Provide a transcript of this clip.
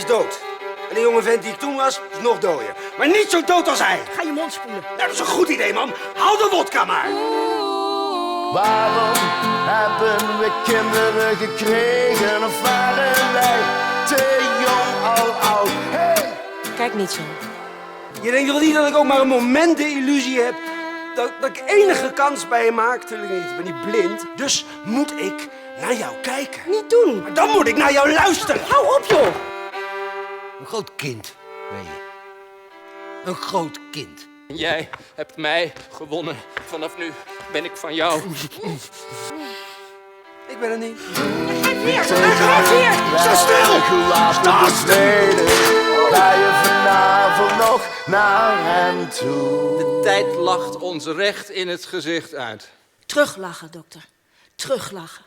is dood. En de jonge vent die ik toen was, is nog dooier. Maar niet zo dood als hij. Ga je mond spoelen. Nou, dat is een goed idee, man. Haal de wodka maar. Waarom hebben we kinderen gekregen? Of waren wij te jong al oud? Hey! Kijk niet zo. Je denkt toch niet dat ik ook maar een moment de illusie heb dat ik enige kans bij je maak? Tuurlijk niet, ik ben niet blind. Dus moet ik naar jou kijken. Niet doen. Maar dan moet ik naar jou luisteren. Hou op, joh. Een groot kind, ben je. Een groot kind. Jij hebt mij gewonnen. Vanaf nu ben ik van jou. Ik ben er niet. Ga weer. Sta stil! Sta stil! Ga je vanavond nog naar hem toe? De tijd lacht ons recht in het gezicht uit. Teruglachen, dokter. Teruglachen.